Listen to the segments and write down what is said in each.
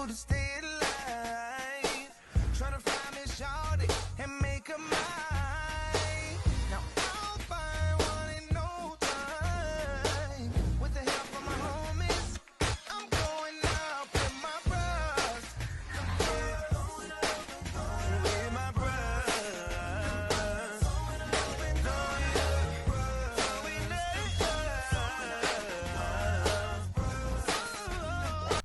To stay alive, trying to find me shawty and make her mine. Now I'll find one in no time. With the help of my homies, I'm going out with my bros. With my bros.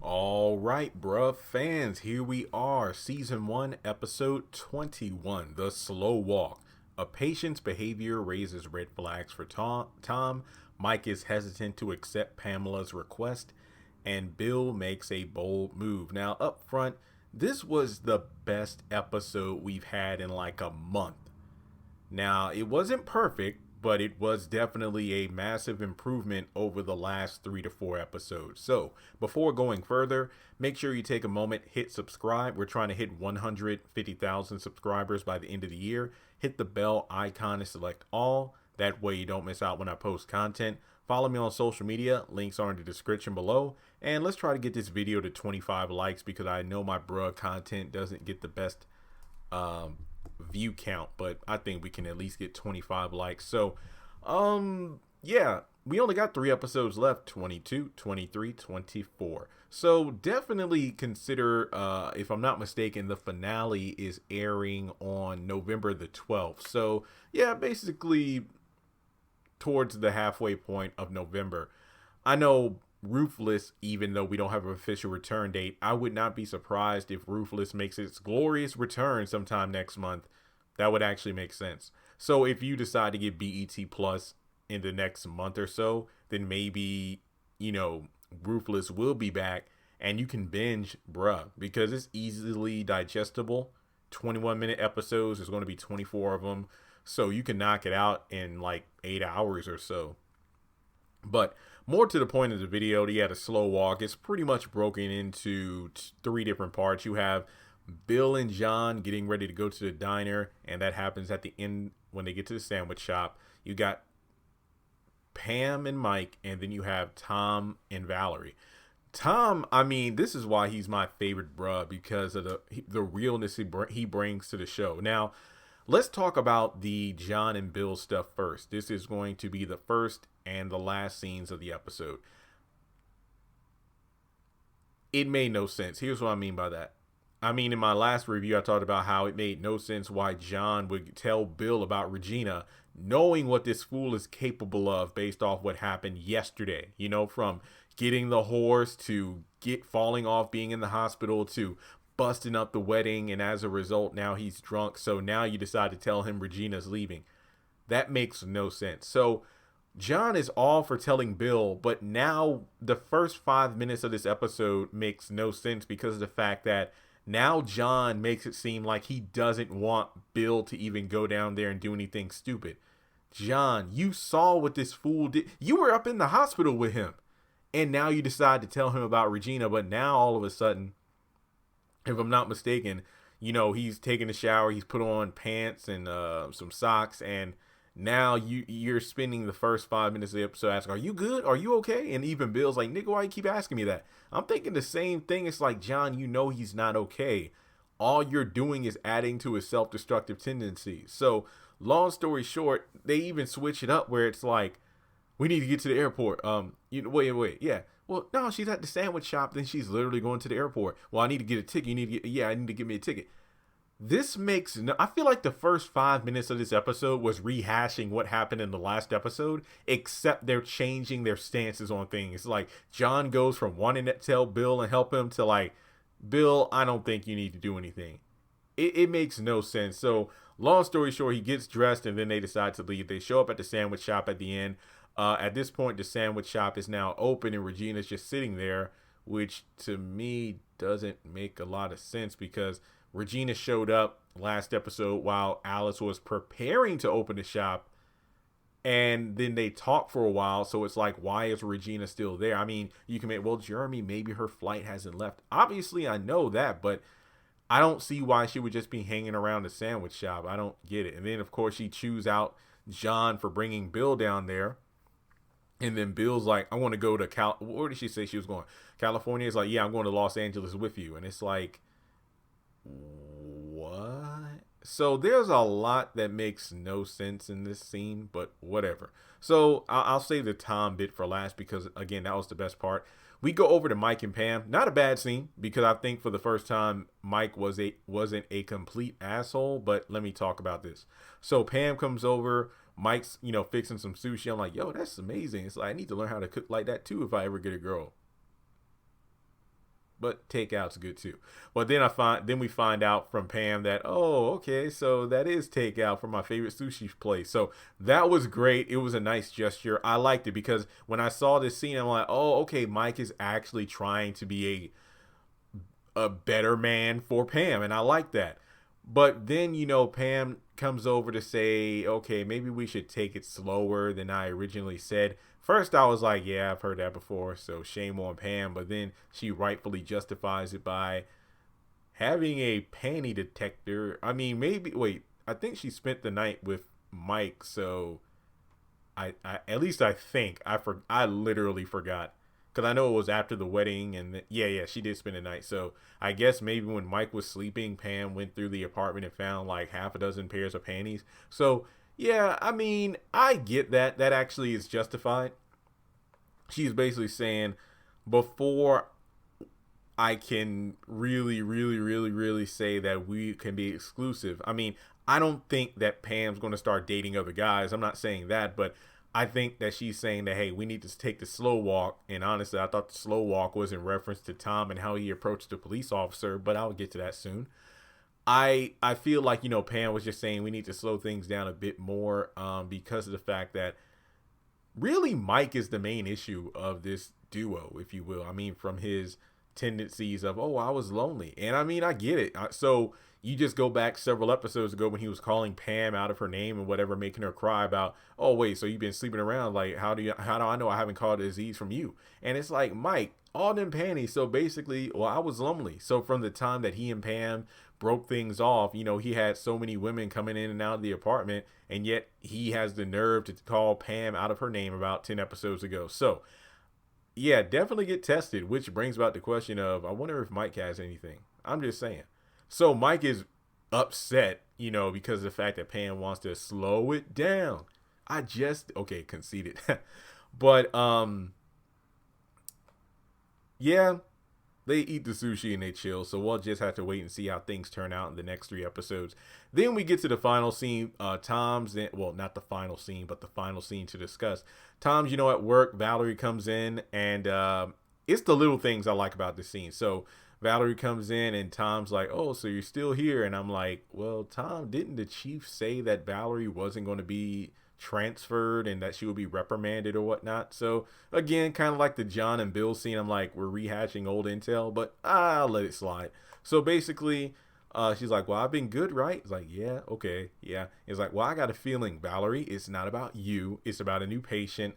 All right, bruh fans, here we are, Season 1, Episode 21, The Slow Walk. A patient's behavior raises red flags for Tom. Mike is hesitant to accept Pamela's request, and Bill makes a bold move. Now, up front, this was the best episode we've had in like a month. Now, it wasn't perfect, but it was definitely a massive improvement over the last 3 to 4 episodes. So before going further, make sure you take a moment, hit subscribe. We're trying to hit 150,000 subscribers by the end of the year. Hit the bell icon and select all. That way you don't miss out when I post content. Follow me on social media. Links are in the description below. And let's try to get this video to 25 likes because I know my bruh content doesn't get the best view count, but I think we can at least get 25 likes. So yeah, we only got 3 episodes left, 22, 23, 24. So definitely consider, if I'm not mistaken, the finale is airing on November the 12th. So yeah, basically towards the halfway point of November. I know Ruthless, even though we don't have an official return date, I would not be surprised if Ruthless makes its glorious return sometime next month. That would actually make sense. So if you decide to get BET Plus in the next month or so, then maybe, you know, Ruthless will be back and you can binge, bruh, because it's easily digestible. 21-minute episodes, there's going to be 24 of them. So you can knock it out in like 8 hours or so. But more to the point of the video, you had a slow walk. It's pretty much broken into 3 different parts. You have Bill and John getting ready to go to the diner, and that happens at the end when they get to the sandwich shop. You got Pam and Mike, and then you have Tom and Valerie. Tom, I mean, this is why he's my favorite bruh, because of the realness he brings to the show. Now, let's talk about the John and Bill stuff first. This is going to be the first and the last scenes of the episode. It made no sense. Here's what I mean by that. I mean, in my last review, I talked about how it made no sense why John would tell Bill about Regina, knowing what this fool is capable of based off what happened yesterday. You know, from getting the horse to falling off, being in the hospital, to busting up the wedding, and as a result, now he's drunk. So now you decide to tell him Regina's leaving. That makes no sense. So John is all for telling Bill, but now the first 5 minutes of this episode makes no sense because of the fact that now John makes it seem like he doesn't want Bill to even go down there and do anything stupid. John, you saw what this fool did. You were up in the hospital with him, and now you decide to tell him about Regina, but now all of a sudden, if I'm not mistaken, you know, he's taking a shower, he's put on pants and some socks, and now you're spending the first 5 minutes of the episode asking, are you good? Are you okay? And even Bill's like, nigga, why you keep asking me that? I'm thinking the same thing. It's like, John, you know he's not okay. All you're doing is adding to his self-destructive tendencies. So long story short, they even switch it up where it's like, we need to get to the airport. Wait. Yeah. Well, no, she's at the sandwich shop. Then she's literally going to the airport. Well, I need to get a ticket. I need to give me a ticket. This makes no, I feel like the first 5 minutes of this episode was rehashing what happened in the last episode, except they're changing their stances on things. Like John goes from wanting to tell Bill and help him to like, Bill, I don't think you need to do anything. It makes no sense. So long story short, he gets dressed and then they decide to leave. They show up at the sandwich shop at the end. At this point, the sandwich shop is now open and Regina's just sitting there, which to me doesn't make a lot of sense because Regina showed up last episode while Alice was preparing to open the shop, and then they talked for a while. So it's like, why is Regina still there? I mean, you can make, well, Jeremy, maybe her flight hasn't left. Obviously, I know that, but I don't see why she would just be hanging around the sandwich shop. I don't get it. And then, of course, she chews out John for bringing Bill down there. And then Bill's like, I want to go to where did she say she was going? California. Is like, yeah, I'm going to Los Angeles with you. And it's like, what? So there's a lot that makes no sense in this scene, but whatever. So I'll save the Tom bit for last because, again, that was the best part. We go over to Mike and Pam. Not a bad scene because I think for the first time Mike wasn't a complete asshole. But let me talk about this. So Pam comes over. Mike's fixing some sushi. I'm like, yo, that's amazing. It's like I need to learn how to cook like that too if I ever get a girl. But takeout's good too. But then we find out from Pam that, oh, okay, so that is takeout from my favorite sushi place. So that was great. It was a nice gesture. I liked it because when I saw this scene, I'm like, oh, okay, Mike is actually trying to be a better man for Pam, and I like that. But then, Pam comes over to say, okay, maybe we should take it slower than I originally said. First, I was like, yeah, I've heard that before, so shame on Pam. But then she rightfully justifies it by having a panty detector. I mean, I think she spent the night with Mike, so I at least I think, I literally forgot. Because I know it was after the wedding, and yeah, she did spend the night. So I guess maybe when Mike was sleeping, Pam went through the apartment and found like half a dozen pairs of panties. So yeah, I mean, I get that. That actually is justified. She's basically saying, before I can really, really, really, really say that we can be exclusive. I mean, I don't think that Pam's going to start dating other guys. I'm not saying that, but I think that she's saying that, hey, we need to take the slow walk. And honestly, I thought the slow walk was in reference to Tom and how he approached the police officer, but I'll get to that soon. I feel like, Pam was just saying we need to slow things down a bit more because of the fact that really Mike is the main issue of this duo, if you will. I mean, from his tendencies of, oh, I was lonely. And I mean, I get it. So you just go back several episodes ago when he was calling Pam out of her name and whatever, making her cry about, oh, wait, so you've been sleeping around. Like, how do I know I haven't caught a disease from you? And it's like, Mike, all them panties. So basically, well, I was lonely. So from the time that he and Pam broke things off, he had so many women coming in and out of the apartment, and yet he has the nerve to call Pam out of her name about 10 episodes ago. So yeah, definitely get tested, which brings about the question of, I wonder if Mike has anything. I'm just saying. So Mike is upset, because of the fact that Pam wants to slow it down. Okay, conceded. But, yeah, they eat the sushi and they chill. So we'll just have to wait and see how things turn out in the next 3 episodes. Then we get to the final scene. Tom's in, well, not the final scene, but the final scene to discuss. Tom's, at work. Valerie comes in, and it's the little things I like about this scene. So Valerie comes in, and Tom's like, oh, so you're still here. And I'm like, well, Tom, didn't the chief say that Valerie wasn't going to be transferred and that she would be reprimanded or whatnot? So again, kind of like the John and Bill scene, I'm like, we're rehashing old intel, but I'll let it slide. So basically, she's like, well, I've been good, right? It's like, yeah, okay, yeah. It's like, well, I got a feeling, Valerie, it's not about you. It's about a new patient.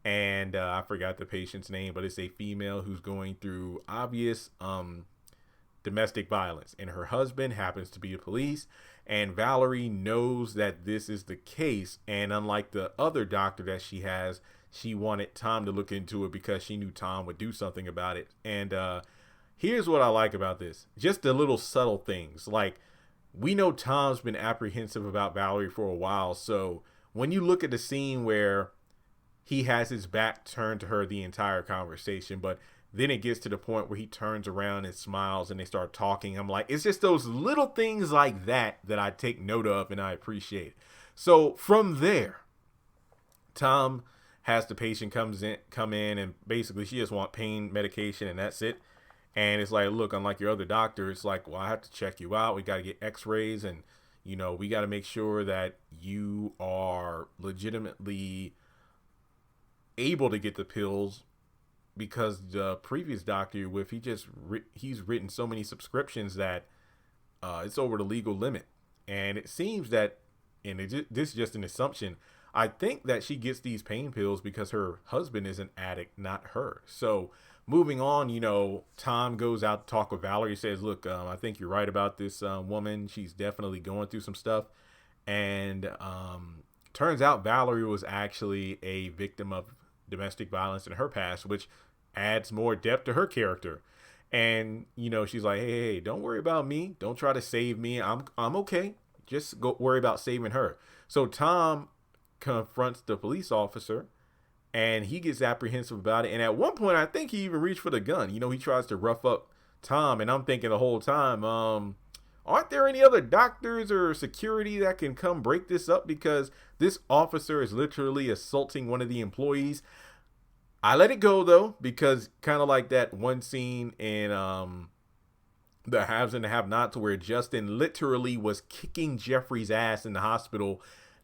And I forgot the patient's name, but it's a female who's going through obvious domestic violence. And her husband happens to be a police. And Valerie knows that this is the case. And unlike the other doctor that she has, she wanted Tom to look into it because she knew Tom would do something about it. And here's what I like about this. Just the little subtle things. Like, we know Tom's been apprehensive about Valerie for a while. So when you look at the scene where he has his back turned to her the entire conversation, but then it gets to the point where he turns around and smiles and they start talking. I'm like, it's just those little things like that that I take note of and I appreciate. So from there, Tom has the patient come in and basically she just want pain medication and that's it. And it's like, look, unlike your other doctor, it's like, well, I have to check you out. We got to get x-rays and, we got to make sure that you are legitimately able to get the pills, because the previous doctor you're with, he's written so many subscriptions that it's over the legal limit. And it seems that, and this is just an assumption, I think that she gets these pain pills because her husband is an addict, not her. So moving on, Tom goes out to talk with Valerie, says, look, I think you're right about this woman. She's definitely going through some stuff. And turns out Valerie was actually a victim of domestic violence in her past, which adds more depth to her character. And she's like, hey, don't worry about me. Don't try to save me. I'm okay. Just go worry about saving her. So Tom confronts the police officer, and he gets apprehensive about it. And at one point, I think he even reached for the gun. He tries to rough up Tom, and I'm thinking the whole time, aren't there any other doctors or security that can come break this up? Because this officer is literally assaulting one of the employees. I let it go, though, because kind of like that one scene in The Haves and the Have-Nots where Justin literally was kicking Jeffrey's ass in the hospital.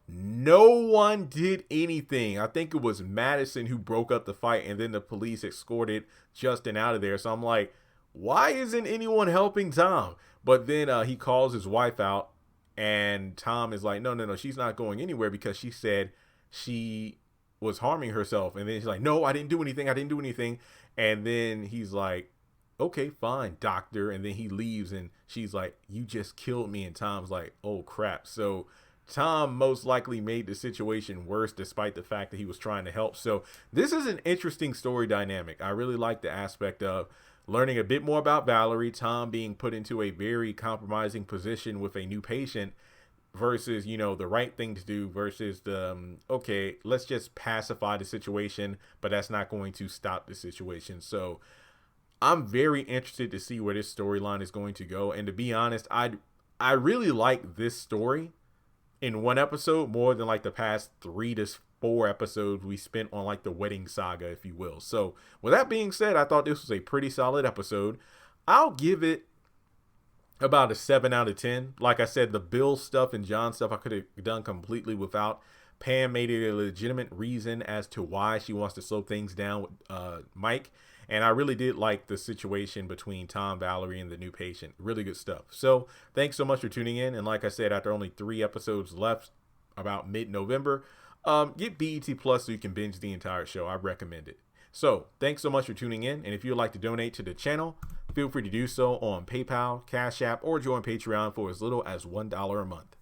No one did anything. I think it was Madison who broke up the fight, and then the police escorted Justin out of there. So I'm like, why isn't anyone helping Tom? But then he calls his wife out, and Tom is like, no, she's not going anywhere because she said she was harming herself. And then he's like, no, I didn't do anything. And then he's like, okay, fine, doctor. And then he leaves, and she's like, you just killed me. And Tom's like, oh, crap. So Tom most likely made the situation worse despite the fact that he was trying to help. So this is an interesting story dynamic. I really like the aspect of learning a bit more about Valerie, Tom being put into a very compromising position with a new patient versus, the right thing to do versus the, okay, let's just pacify the situation, but that's not going to stop the situation. So I'm very interested to see where this storyline is going to go. And to be honest, I really like this story in one episode more than like the past 3 to 4 episodes we spent on like the wedding saga, if you will. So with that being said, I thought this was a pretty solid episode. I'll give it about a 7 out of 10. Like I said, the Bill stuff and John stuff I could have done completely without. Pam made it a legitimate reason as to why she wants to slow things down with Mike. And I really did like the situation between Tom, Valerie, and the new patient. Really good stuff. So thanks so much for tuning in. And like I said, after only 3 episodes left, about mid-November, get BET Plus so you can binge the entire show. I recommend it. So thanks so much for tuning in. And if you'd like to donate to the channel, feel free to do so on PayPal, Cash App, or join Patreon for as little as $1 a month.